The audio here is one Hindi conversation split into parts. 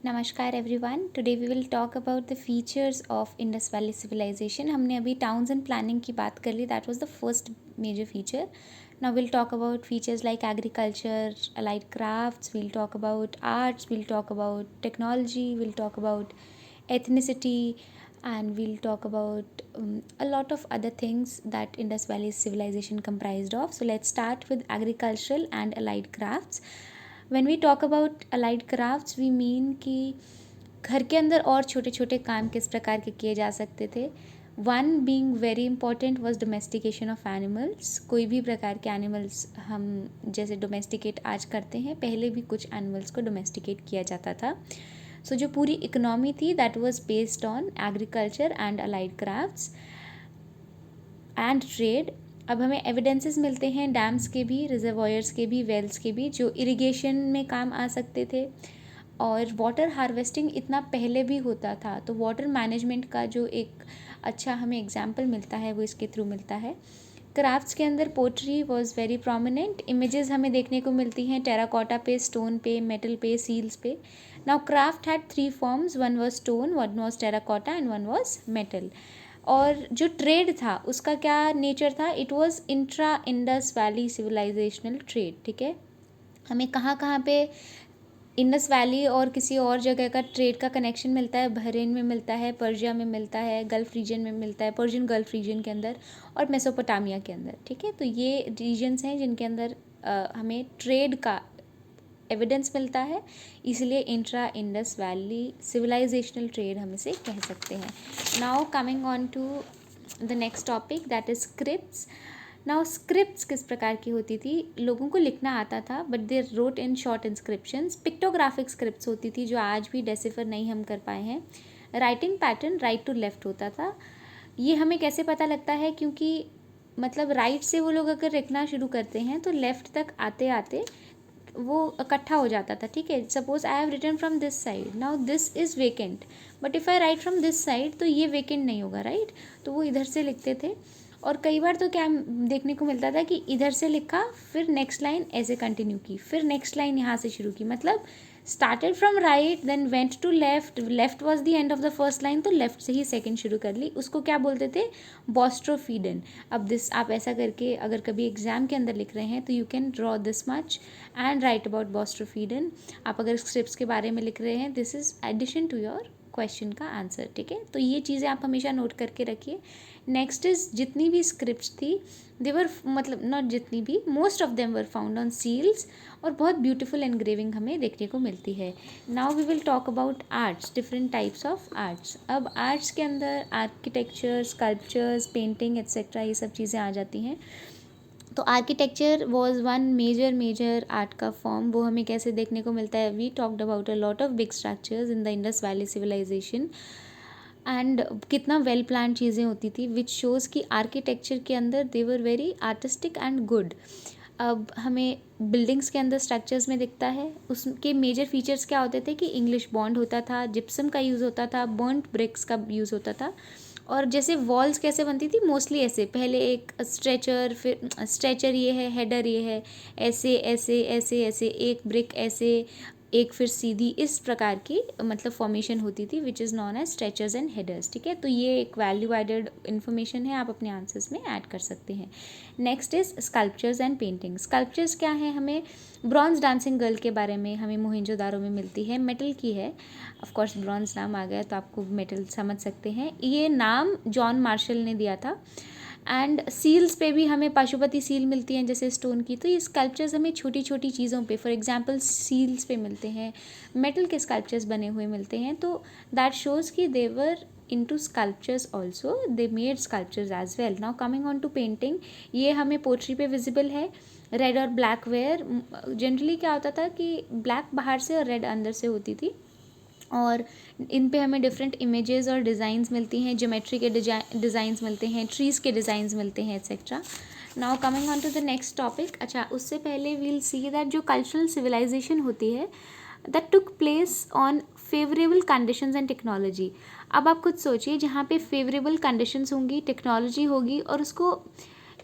नमस्कार everyone. Today we will talk about the features of Indus valley civilisation. हमने अभी टाउन्स एंड प्लानिंग की बात कर ली, that was the first major feature. Now will talk about features like agriculture, allied crafts, we'll talk about arts, we'll talk about technology, we'll talk about ethnicity, and we'll talk about a lot of other things that Indus Valley civilization comprised of. So let's start with agricultural and allied crafts. When we talk about allied crafts, we mean कि घर के अंदर और छोटे छोटे काम किस प्रकार के किए जा सकते थे। One being very important was domestication of animals. कोई भी प्रकार के एनिमल्स हम जैसे डोमेस्टिकेट आज करते हैं, पहले भी कुछ एनिमल्स को डोमेस्टिकेट किया जाता था। सो जो पूरी इकोनॉमी थी that was based on agriculture and allied crafts and trade. अब हमें एविडेंसेस मिलते हैं डैम्स के भी, रिजर्वॉयर्स के भी, वेल्स के भी, जो इरिगेशन में काम आ सकते थे। और वाटर हार्वेस्टिंग इतना पहले भी होता था, तो वाटर मैनेजमेंट का जो एक अच्छा हमें एग्जाम्पल मिलता है वो इसके थ्रू मिलता है। क्राफ्ट्स के अंदर pottery was very prominent. Images हमें देखने को मिलती हैं टेराकोटा पे, स्टोन पे, मेटल पे, सील्स पे। Now craft had 3 forms, one was stone, one was terracotta and one was metal. और जो ट्रेड था उसका क्या नेचर था, it was intra Indus valley civilisational trade. ठीक है, हमें कहाँ कहाँ पे इंडस वैली और किसी और जगह का ट्रेड का कनेक्शन मिलता है। बहरीन में मिलता है, पर्शिया में मिलता है, गल्फ़ रीजन में मिलता है, पर्शियन गल्फ़ रीजन के अंदर, और मेसोपोटामिया के अंदर। ठीक है, तो ये रीजन्स हैं जिनके अंदर हमें ट्रेड का एविडेंस मिलता है, इसलिए intra Indus valley civilisational trade हम इसे कह सकते हैं। Now coming on to the next topic, that is scripts. Now scripts किस प्रकार की होती थी, लोगों को लिखना आता था but they wrote in short inscriptions. Pictographic scripts होती थी जो आज भी डेसिफर नहीं हम कर पाए हैं। Writing pattern right to left होता था। ये हमें कैसे पता लगता है, क्योंकि मतलब राइट से वो लोग अगर लिखना शुरू करते हैं तो लेफ्ट तक आते आते वो इकट्ठा हो जाता था। ठीक है, suppose I have written from this side, now this is vacant, but if I write from this side तो ये वेकेंट नहीं होगा, राइट। तो वो इधर से लिखते थे। और कई बार तो क्या देखने को मिलता था कि इधर से लिखा, फिर नेक्स्ट लाइन ऐसे कंटिन्यू की, फिर नेक्स्ट लाइन यहाँ से शुरू की, मतलब started from right then went to left, left was the end of the first line, तो लेफ्ट से ही सेकंड शुरू कर ली। उसको क्या बोलते थे, बॉस्ट्रोफीडन। अब दिस आप ऐसा करके अगर कभी एग्जाम के अंदर लिख रहे हैं तो you can draw this much and write about boustrophedon. आप अगर स्क्रिप्ट्स के बारे में लिख रहे हैं, this is addition to your question का आंसर। ठीक है, तो ये चीज़ें आप हमेशा नोट करके रखिए। नेक्स्ट इज जितनी भी स्क्रिप्ट्स थी देवर, मतलब नॉट जितनी भी, most of them were found on seals, और बहुत ब्यूटीफुल एनग्रेविंग हमें देखने को मिलती है। Now we will talk about arts, different types of arts. अब आर्ट्स के अंदर आर्किटेक्चर, स्कल्पचर्स, पेंटिंग एट्सेट्रा ये सब चीज़ें आ जाती हैं। तो architecture was one major art का फॉर्म। वो हमें कैसे देखने को मिलता है, we talked about a lot of big structures in the Indus valley civilisation, and कितना वेल प्लान चीज़ें होती थी, विच शोज़ कि आर्किटेक्चर के अंदर they were very artistic and good. अब हमें बिल्डिंग्स के अंदर स्ट्रक्चर्स में दिखता है, उसके मेजर फीचर्स क्या होते थे कि इंग्लिश बॉन्ड होता था, जिप्सम का यूज़ होता था, बर्न्ट ब्रिक्स का यूज़ होता था। और जैसे वॉल्स कैसे बनती थी, मोस्टली ऐसे, पहले एक स्ट्रेचर, फिर स्ट्रेचर ये है, हेडर ये है, ऐसे ऐसे ऐसे ऐसे, एक ब्रिक ऐसे, एक फिर सीधी, इस प्रकार की मतलब फॉर्मेशन होती थी, which is known as stretchers and headers. ठीक है, तो ये एक वैल्यू एडेड इन्फॉर्मेशन है, आप अपने आंसर्स में ऐड कर सकते हैं। Next is sculptures and painting. Sculptures क्या है, हमें ब्रॉन्ज डांसिंग गर्ल के बारे में हमें मोहनजोदारो में मिलती है, मेटल की है। ऑफ कोर्स ब्रॉन्ज नाम आ गया तो आपको मेटल समझ सकते हैं, ये नाम जॉन मार्शल ने दिया था। एंड सील्स पे भी हमें पाशुपति सील मिलती हैं जैसे स्टोन की। तो ये स्कल्पचर्स हमें छोटी छोटी चीज़ों पे, फॉर एग्जांपल सील्स पे मिलते हैं, मेटल के स्कल्पचर्स बने हुए मिलते हैं। तो दैट शोज़ कि दे वर into sculptures also, they made sculptures as well. Now coming on to painting, ये हमें पोट्री पे विजिबल है। रेड और ब्लैक वेयर, जनरली क्या होता था कि ब्लैक बाहर से और रेड अंदर से होती थी, और इन पे हमें डिफरेंट इमेजेस और डिज़ाइंस मिलती हैं, ज्योमेट्री के डिज़ाइंस मिलते हैं, ट्रीज़ के डिज़ाइंस मिलते हैं etcetera. Now coming on to the next topic. अच्छा, उससे पहले वील सी दैट जो कल्चरल सिविलाइजेशन होती है that took place on favourable conditions and technology. अब आप खुद सोचिए, जहाँ पे फेवरेबल कंडीशंस होंगी, टेक्नोलॉजी होगी, और उसको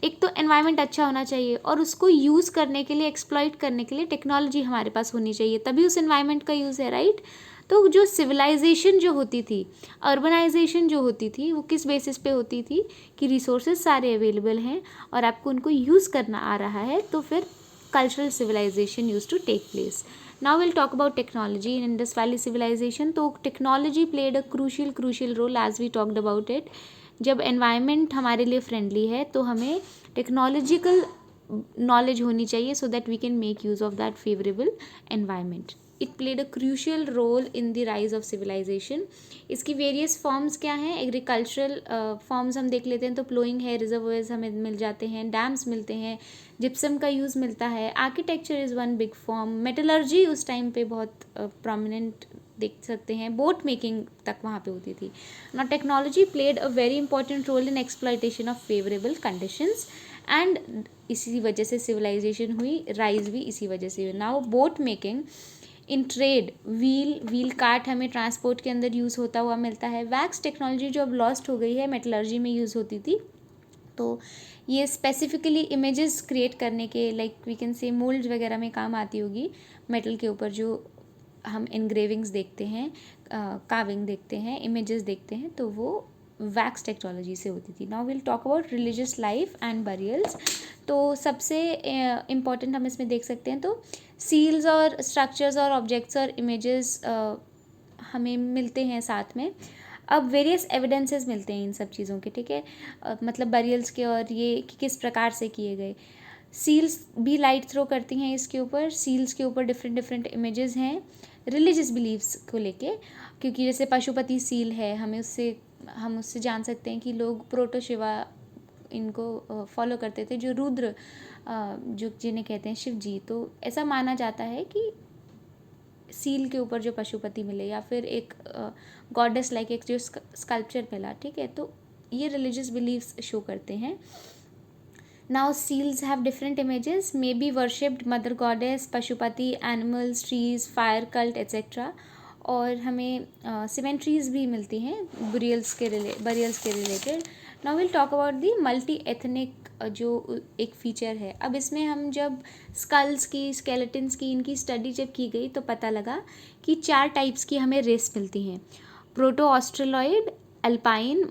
एक तो एनवायरनमेंट अच्छा होना चाहिए, और उसको यूज़ करने के लिए, एक्सप्लॉइट करने के लिए टेक्नोलॉजी हमारे पास होनी चाहिए, तभी उस एनवायरनमेंट का यूज़ है, राइट। तो जो सिविलाइजेशन जो होती थी, अर्बनाइजेशन जो होती थी, वो किस बेसिस पे होती थी कि रिसोर्सेज सारे अवेलेबल हैं और आपको उनको यूज़ करना आ रहा है, तो फिर cultural civilization used to take place. Now we'll talk about technology in Indus Valley civilization. तो technology played a crucial role as we talked about it. जब environment हमारे लिए friendly है तो हमें technological knowledge होनी चाहिए so that we can make use of that favorable environment. It played a crucial role in the rise of civilization. इसकी various forms क्या हैं? Agricultural forms हम देख लेते हैं तो plowing है, reservoirs हमें मिल जाते हैं, dams मिलते हैं, जिप्सम का यूज़ मिलता है, architecture is one big form, metallurgy उस टाइम पे बहुत प्रोमिनेंट देख सकते हैं, बोट मेकिंग तक वहाँ पे होती थी. Now technology played a very important role in exploitation of favourable conditions and इसी वजह से सिविलाइजेशन हुई, राइज भी इसी वजह से हुई. Now boat making in trade, wheel cart हमें ट्रांसपोर्ट के अंदर यूज़ होता हुआ मिलता है. वैक्स टेक्नोलॉजी जो अब लॉस्ट हो गई है, मेटलर्जी में यूज़ होती थी. तो ये स्पेसिफिकली इमेजेस क्रिएट करने के, like we can say moulds वगैरह में काम आती होगी. मेटल के ऊपर जो हम इनग्रेविंग्स देखते हैं, कार्विंग देखते हैं, इमेजेस देखते हैं, तो वो वैक्स टेक्नोलॉजी से होती थी. Now will talk about religious life and burials. तो सबसे इम्पॉर्टेंट हम इसमें देख सकते हैं तो सील्स और स्ट्रक्चर्स और ऑब्जेक्ट्स और इमेजेस हमें मिलते हैं साथ में. अब वेरियस एविडेंसेस मिलते हैं इन सब चीज़ों के, ठीक है, मतलब बरियल्स के और ये कि किस प्रकार से किए गए. सील्स भी लाइट थ्रो करती हैं इसके ऊपर. सील्स के ऊपर डिफरेंट इमेजेस हैं रिलीजियस बिलीव्स को लेके, क्योंकि जैसे पशुपति सील है, हम उससे जान सकते हैं कि लोग प्रोटो शिवा इनको फॉलो करते थे, जो रुद्र जो जिन्हें कहते हैं शिव जी. तो ऐसा माना जाता है कि सील के ऊपर जो पशुपति मिले या फिर एक गॉडेस लाइक एक जो स्कल्पचर मिला, ठीक है, तो ये रिलीजियस बिलीव्स शो करते हैं. Now seals have different images, may be worshipped mother goddess, Pashupati, animals, trees, fire cult etcetera. और हमें सिमेंट्रीज भी मिलती हैं बरियल्स के related. Now will talk about the multi ethnic जो एक फ़ीचर है. अब इसमें हम जब स्कल्स की, स्केलेटन्स की, इनकी स्टडी जब की गई तो पता लगा कि 4 टाइप्स की हमें रेस मिलती हैं: प्रोटो ऑस्ट्रेलॉइड, अल्पाइन,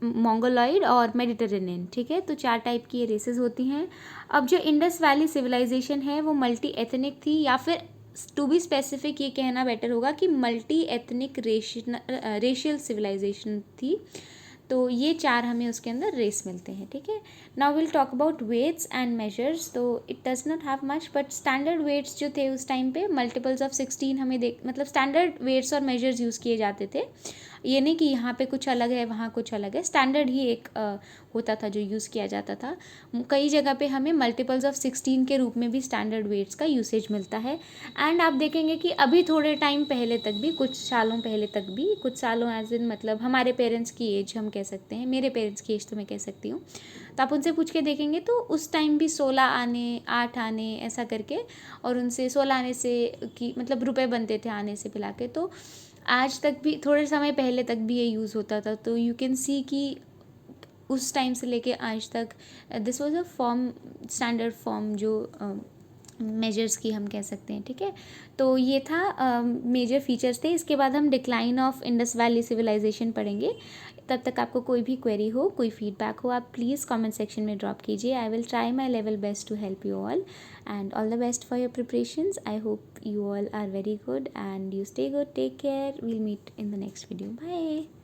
मोंगोलॉइड और मेडिटेरेनियन, ठीक है. तो 4 टाइप की ये रेसेस होती हैं. अब जो इंडस वैली सिविलाइजेशन है वो मल्टी एथनिक थी, या फिर टू बी स्पेसिफिक ये कहना बेटर होगा कि मल्टी एथनिक रेशियल सिविलाइजेशन थी. तो ये 4 हमें उसके अंदर रेस मिलते हैं, ठीक है. Now will talk about weights and measures. तो it does not have much, but standard weights जो थे उस टाइम पे मल्टीपल्स ऑफ 16 हमें मतलब स्टैंडर्ड वेट्स और मेजर्स यूज़ किए जाते थे. ये नहीं कि यहाँ पे कुछ अलग है वहाँ कुछ अलग है, स्टैंडर्ड ही एक होता था जो यूज़ किया जाता था. कई जगह पे हमें मल्टीपल्स ऑफ 16 के रूप में भी स्टैंडर्ड वेट्स का यूसेज मिलता है. एंड आप देखेंगे कि अभी थोड़े टाइम पहले तक भी, कुछ सालों पहले तक भी, कुछ सालों एज इन मतलब हमारे पेरेंट्स की एज हम कह सकते हैं, मेरे पेरेंट्स की एज तो मैं कह सकती हूँ, तो आप उनसे पूछ के देखेंगे तो उस टाइम भी 16 आने, 8 आने ऐसा करके, और उनसे 16 आने से कि मतलब रुपए बनते थे आने से पिला के. तो आज तक भी, थोड़े समय पहले तक भी ये यूज़ होता था. तो यू कैन सी कि उस टाइम से लेके आज तक this was a form, standard form जो मेजर्स की हम कह सकते हैं, ठीक है. तो ये था मेजर फीचर्स थे. इसके बाद हम decline of Indus valley civilization पढ़ेंगे. तब तक आपको कोई भी क्वेरी हो, कोई फीडबैक हो, आप प्लीज़ कमेंट सेक्शन में ड्रॉप कीजिए. I will try my level best to help you all, and all the best for your preparations. I hope you all are very good and you stay good. Take care. We'll meet in the next video. Bye.